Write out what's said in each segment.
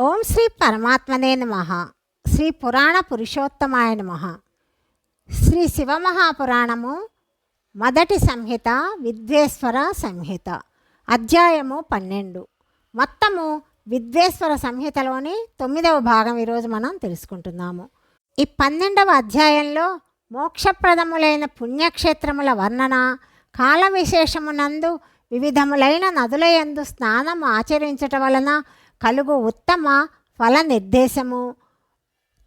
ఓం శ్రీ పరమాత్మనే నమః. శ్రీ పురాణ పురుషోత్తమాయ నమః. శ్రీ శివమహాపురాణము మొదటి సంహిత విద్వేశ్వర సంహిత, అధ్యాయము 12. మొత్తము విద్వేశ్వర సంహితలోని 9వ భాగం ఈరోజు మనం తెలుసుకుంటున్నాము. ఈ 12వ అధ్యాయంలో మోక్షప్రదములైన పుణ్యక్షేత్రముల వర్ణన, కాల విశేషమునందు వివిధములైన నదులయందు స్నానం ఆచరించటం వలన కలుగు ఉత్తమ ఫల నిర్దేశము,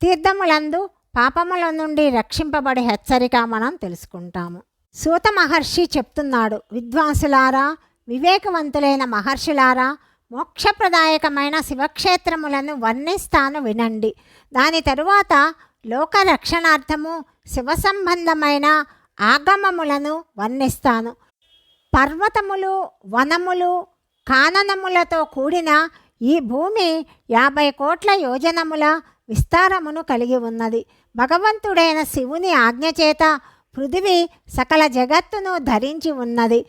తీర్థములందు పాపముల నుండి రక్షింపబడే హెచ్చరిక మనం తెలుసుకుంటాము. సూత మహర్షి చెప్తున్నాడు, విద్వాంసులారా, వివేకవంతులైన మహర్షులారా, మోక్షప్రదాయకమైన శివక్షేత్రములను వర్ణిస్తాను వినండి. దాని తరువాత లోక రక్షణార్థము శివ సంబంధమైన ఆగమములను వర్ణిస్తాను. పర్వతములు, వనములు, కాననములతో కూడిన ఈ భూమి 50 కోట్ల యోజనముల విస్తారమును కలిగి ఉన్నది. భగవంతుడైన శివుని ఆజ్ఞచేత పృథివీ సకల జగత్తును ధరించి ఉన్నది.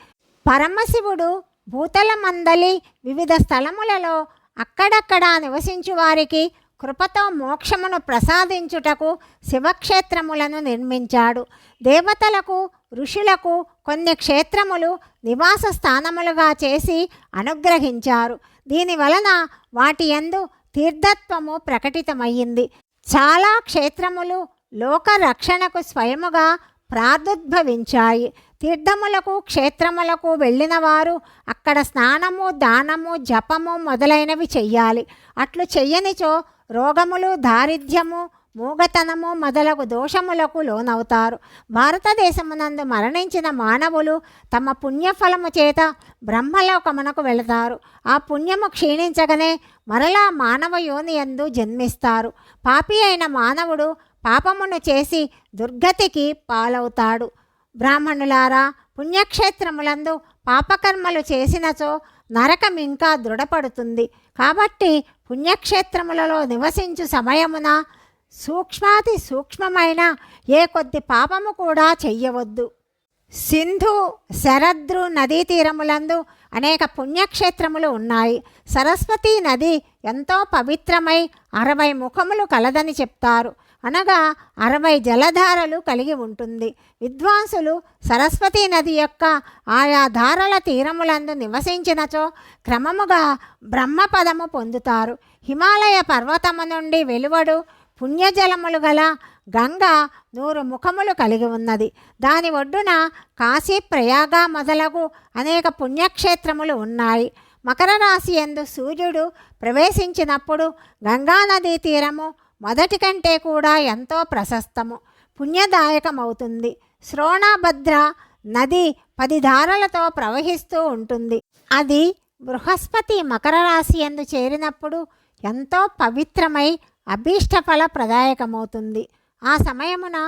పరమశివుడు భూతల మందలి వివిధ స్థలములలో అక్కడక్కడ నివసించు వారికి కృపతో మోక్షమును ప్రసాదించుటకు శివక్షేత్రములను నిర్మించాడు. దేవతలకు, ఋషులకు కొన్ని క్షేత్రములు నివాస స్థానములుగా చేసి అనుగ్రహించారు. దీనివలన వాటి యందు తీర్థత్వము ప్రకటితమయ్యింది. చాలా క్షేత్రములు లోక రక్షణకు స్వయముగా ప్రాదుద్భవించాయి. తీర్థములకు, క్షేత్రములకు వెళ్ళిన వారు అక్కడ స్నానము, దానము, జపము మొదలైనవి చెయ్యాలి. అట్లు చెయ్యనిచో రోగములు, దారిద్ర్యము, మూగతనము మొదలగు దోషములకు లోనవుతారు. భారతదేశమునందు మరణించిన మానవులు తమ పుణ్యఫలము చేత బ్రహ్మలోకమునకు వెళతారు. ఆ పుణ్యము క్షీణించగానే మరలా మానవ యోనియందు జన్మిస్తారు. పాపి అయిన మానవుడు పాపమును చేసి దుర్గతికి పాలవుతాడు. బ్రాహ్మణులారా, పుణ్యక్షేత్రములందు పాపకర్మలు చేసినచో నరకం ఇంకా దృఢపడుతుంది. కాబట్టి పుణ్యక్షేత్రములలో నివసించు సమయమున సూక్ష్మాతి సూక్ష్మమైన ఏ కొద్ది పాపము కూడా చెయ్యవద్దు. సింధు, శరద్రు నదీ తీరములందు అనేక పుణ్యక్షేత్రములు ఉన్నాయి. సరస్వతీ నది ఎంతో పవిత్రమై 60 ముఖములు కలదని చెప్తారు. అనగా 60 జలధారలు కలిగి ఉంటుంది. విద్వాంసులు సరస్వతీ నది యొక్క ఆయా ధారల తీరములందు నివసించినచో క్రమముగా బ్రహ్మపదము పొందుతారు. హిమాలయ పర్వతము నుండి వెలువడు పుణ్యజలములు గల గంగ 100 ముఖములు కలిగి ఉన్నది. దాని ఒడ్డున కాశీ, ప్రయాగ మొదలగు అనేక పుణ్యక్షేత్రములు ఉన్నాయి. మకర రాశి యందు సూర్యుడు ప్రవేశించినప్పుడు గంగానదీ తీరము మొదటి కంటే కూడా ఎంతో ప్రశస్తము, పుణ్యదాయకమవుతుంది. శ్రోణభద్ర నది 10 ధారలతో ప్రవహిస్తూ ఉంటుంది. అది బృహస్పతి మకర రాశి యందు చేరినప్పుడు ఎంతో పవిత్రమై అభీష్టఫల ప్రదాయకమవుతుంది. ఆ సమయమున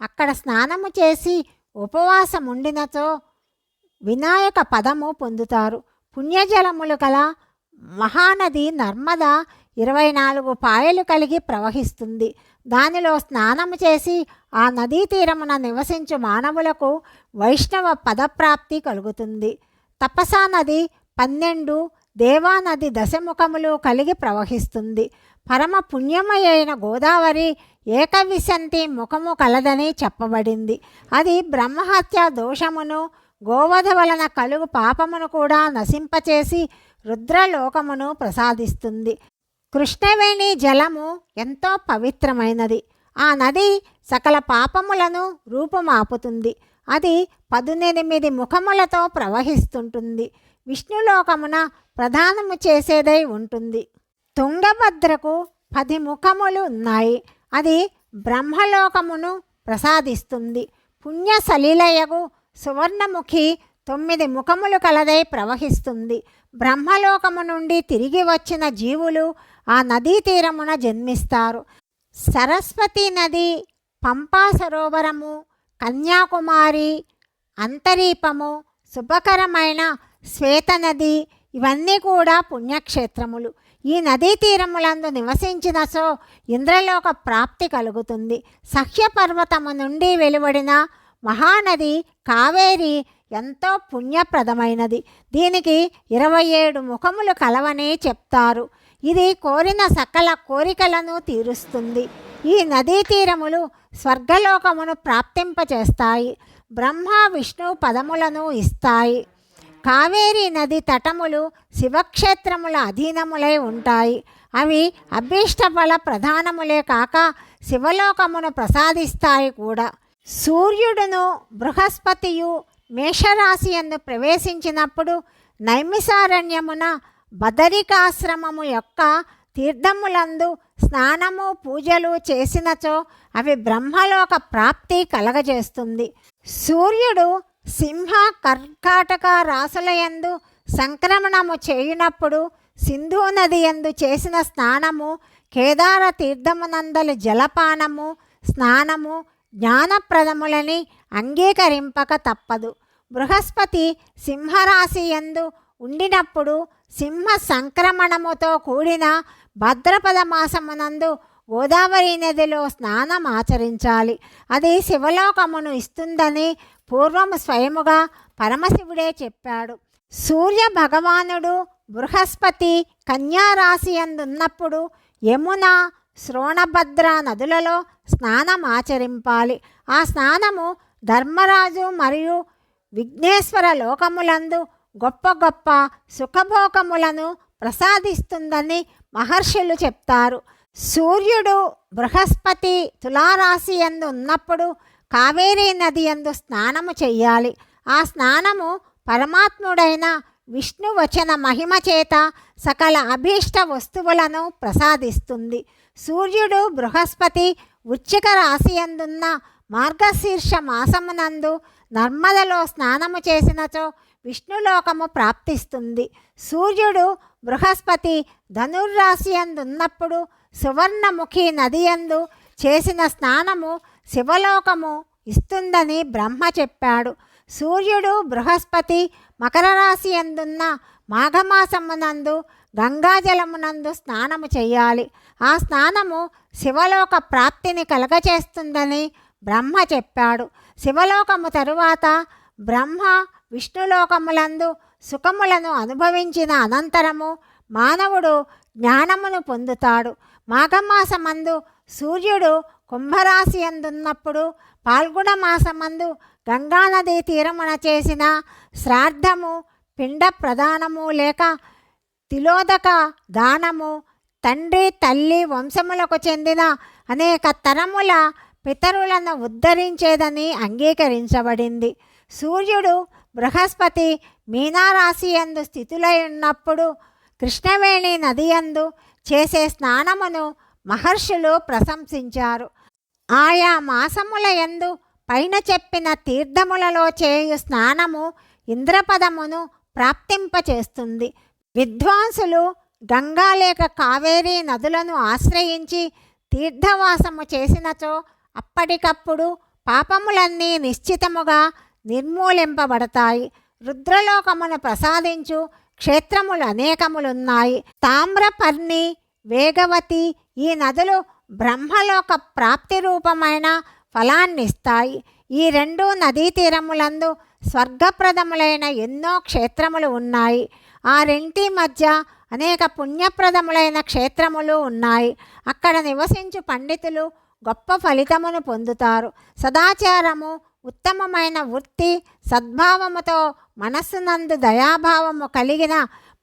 అక్కడ స్నానము చేసి ఉపవాసముండినచో వినాయక పదము పొందుతారు. పుణ్యజలములు గల మహానది నర్మద 24 పాయలు కలిగి ప్రవహిస్తుంది. దానిలో స్నానము చేసి ఆ నదీ తీరమున నివసించు మానవులకు వైష్ణవ పదప్రాప్తి కలుగుతుంది. తపసా నది 12, దేవానది 10 ముఖములు కలిగి ప్రవహిస్తుంది. పరమ పుణ్యమయైన గోదావరి ఏకవిశంతి ముఖము కలదని చెప్పబడింది. అది బ్రహ్మహత్య దోషమును, గోవధ వలన కలుగు పాపమును కూడా నశింపచేసి రుద్రలోకమును ప్రసాదిస్తుంది. కృష్ణవేణి జలము ఎంతో పవిత్రమైనది. ఆ నది సకల పాపములను రూపుమాపుతుంది. అది 18 ముఖములతో ప్రవహిస్తుంటుంది. విష్ణులోకమున ప్రధానము చేసేదై ఉంటుంది. తుంగభద్రకు 10 ముఖములు ఉన్నాయి. అది బ్రహ్మలోకమును ప్రసాదిస్తుంది. పుణ్య సలీలయగు సువర్ణముఖి 9 ముఖములు కలదై ప్రవహిస్తుంది. బ్రహ్మలోకము నుండి తిరిగి వచ్చిన జీవులు ఆ నదీ తీరమున జన్మిస్తారు. సరస్వతీ నది, పంపా సరోవరము, కన్యాకుమారి, అంతరీపము, శుభకరమైన శ్వేతనది ఇవన్నీ కూడా పుణ్యక్షేత్రములు. ఈ నదీ తీరములందు నివసించినచో ఇంద్రలోక ప్రాప్తి కలుగుతుంది. సహ్యపర్వతము నుండి వెలువడిన మహానది కావేరి ఎంతో పుణ్యప్రదమైనది. దీనికి 27 ముఖములు కలవని చెప్తారు. ఇది కోరిన సకల కోరికలను తీరుస్తుంది. ఈ నదీ తీరములు స్వర్గలోకమును ప్రాప్తింపచేస్తాయి. బ్రహ్మ విష్ణు పదములను ఇస్తాయి. కావేరీ నది తటములు శివక్షేత్రముల అధీనములై ఉంటాయి. అవి అభీష్టఫల ప్రధానములే కాక శివలోకమును ప్రసాదిస్తాయి కూడా. సూర్యుడును బృహస్పతియు మేషరాశి యందు ప్రవేశించినప్పుడు నైమిసారణ్యమున బదరికాశ్రమము యొక్క తీర్థములందు స్నానము పూజలు చేసినచో అవి బ్రహ్మలోక ప్రాప్తి కలగజేస్తుంది. సూర్యుడు సింహ కర్కాటక రాశులయందు సంక్రమణము చేయునప్పుడు సింధు నది యందు చేసిన స్నానము, కేదార తీర్థమునందలి జలపానము, స్నానము జ్ఞానప్రదములని అంగీకరింపక తప్పదు. బృహస్పతి సింహరాశి యందు ఉండినప్పుడు సింహ సంక్రమణముతో కూడిన భద్రపద మాసమునందు గోదావరి నదిలో స్నానం ఆచరించాలి. అది శివలోకమును ఇస్తుందని పూర్వము స్వయముగా పరమశివుడే చెప్పాడు. సూర్య భగవానుడు బృహస్పతి కన్యారాశి యందున్నప్పుడు యమున శ్రోణభద్ర నదులలో స్నానం ఆచరింపాలి. ఆ స్నానము ధర్మరాజు మరియు విఘ్నేశ్వర లోకములందు గొప్ప గొప్ప సుఖభోగములను ప్రసాదిస్తుందని మహర్షులు చెప్తారు. సూర్యుడు బృహస్పతి తులారాశి యందు ఉన్నప్పుడు కావేరీ నది యందు స్నానము చెయ్యాలి. ఆ స్నానము పరమాత్ముడైన విష్ణు వచన మహిమ చేత సకల అభీష్ట వస్తువులను ప్రసాదిస్తుంది. సూర్యుడు బృహస్పతి వృశ్చిక రాశి యందున్న మార్గశీర్ష మాసమునందు నర్మదలో స్నానము చేసినచో విష్ణులోకము ప్రాప్తిస్తుంది. సూర్యుడు బృహస్పతి ధనుర్రాశి యందున్నప్పుడు సువర్ణముఖి నది యందు చేసిన స్నానము శివలోకము ఇస్తుందని బ్రహ్మ చెప్పాడు. సూర్యుడు బృహస్పతి మకర రాశి యందున్న మాఘమాసమునందు గంగాజలమునందు స్నానము చేయాలి. ఆ స్నానము శివలోక ప్రాప్తిని కలగచేస్తుందని బ్రహ్మ చెప్పాడు. శివలోకము తరువాత బ్రహ్మ విష్ణులోకములందు సుఖములను అనుభవించిన అనంతరము మానవుడు జ్ఞానమును పొందుతాడు. మాఘమాసమందు సూర్యుడు కుంభరాశి యందున్నప్పుడు పాల్గొన మాసమందు గంగానదీ తీరమున చేసిన శ్రాద్ధము, పిండ ప్రదానము లేక తిలోదక దానము తండ్రి తల్లి వంశములకు చెందిన అనేక తరముల పితరులను ఉద్ధరించేదని అంగీకరించబడింది. సూర్యుడు బృహస్పతి మీనారాశి యందు స్థితులై ఉన్నప్పుడు కృష్ణవేణి నది యందు చేసే స్నానమును మహర్షులు ప్రశంసించారు. ఆయా మాసముల యందు పైన చెప్పిన తీర్థములలో చేయు స్నానము ఇంద్రపదమును ప్రాప్తింపచేస్తుంది. విద్వాంసులు గంగా లేక కావేరీ నదులను ఆశ్రయించి తీర్థవాసము చేసినచో అప్పటికప్పుడు పాపములన్నీ నిశ్చితముగా నిర్మూలింపబడతాయి. రుద్రలోకమును ప్రసాదించు క్షేత్రములు అనేకములున్నాయి. తామ్రపర్ణి, వేగవతి ఈ నదులు బ్రహ్మలోక ప్రాప్తి రూపమైన ఫలాన్నిస్తాయి. ఈ రెండు నదీ తీరములందు స్వర్గప్రదములైన ఎన్నో క్షేత్రములు ఉన్నాయి. ఆ రెంటి మధ్య అనేక పుణ్యప్రదములైన క్షేత్రములు ఉన్నాయి. అక్కడ నివసించు పండితులు గొప్ప ఫలితమును పొందుతారు. సదాచారము, ఉత్తమమైన వృత్తి, సద్భావముతో మనస్సునందు దయాభావము కలిగిన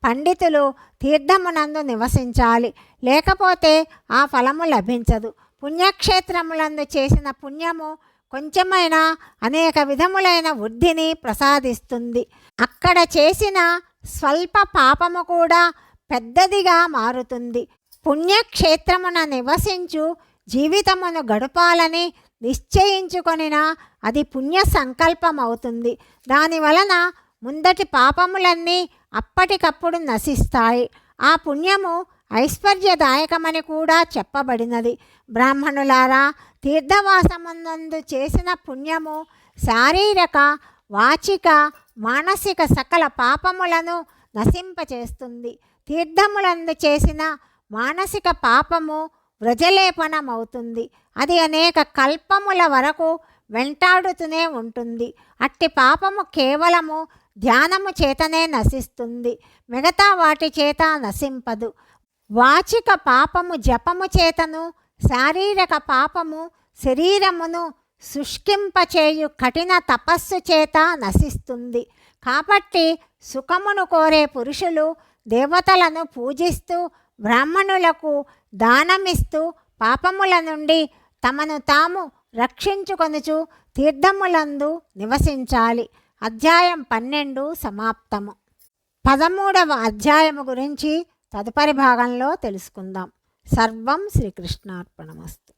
పండితులు తీర్థమునందు నివసించాలి. లేకపోతే ఆ ఫలము లభించదు. పుణ్యక్షేత్రములందు చేసిన పుణ్యము కొంచెమైనా అనేక విధములైన వృద్ధిని ప్రసాదిస్తుంది. అక్కడ చేసిన స్వల్ప పాపము కూడా పెద్దదిగా మారుతుంది. పుణ్యక్షేత్రమున నివసించు జీవితమును గడపాలని నిశ్చయించుకొనినా అది పుణ్య సంకల్పం అవుతుంది. దానివలన ముందటి పాపములన్నీ అప్పటికప్పుడు నశిస్తాయి. ఆ పుణ్యము ఐశ్వర్యదాయకమని కూడా చెప్పబడినది. బ్రాహ్మణులారా, తీర్థవాసమునందు చేసిన పుణ్యము శారీరక, వాచిక, మానసిక సకల పాపములను నశింపచేస్తుంది. తీర్థములందు చేసిన మానసిక పాపము వ్రజలేపనమవుతుంది. అది అనేక కల్పముల వరకు వెంటాడుతూనే ఉంటుంది. అట్టి పాపము కేవలము ధ్యానము చేతనే నశిస్తుంది, మిగతా వాటి చేత నశింపదు. వాచిక పాపము జపము చేతను, శారీరక పాపము శరీరమును శుష్కింపచేయు కఠిన తపస్సు చేత నశిస్తుంది. కాబట్టి సుఖమును కోరే పురుషులు దేవతలను పూజిస్తూ బ్రాహ్మణులకు దానమిస్తూ పాపముల నుండి తమను తాము రక్షించుకొనుచు తీర్థములందు నివసించాలి. అధ్యాయం 12 సమాప్తము. 13వ అధ్యాయము గురించి తదుపరి భాగంలో తెలుసుకుందాం. సర్వం శ్రీకృష్ణార్పణమస్తు.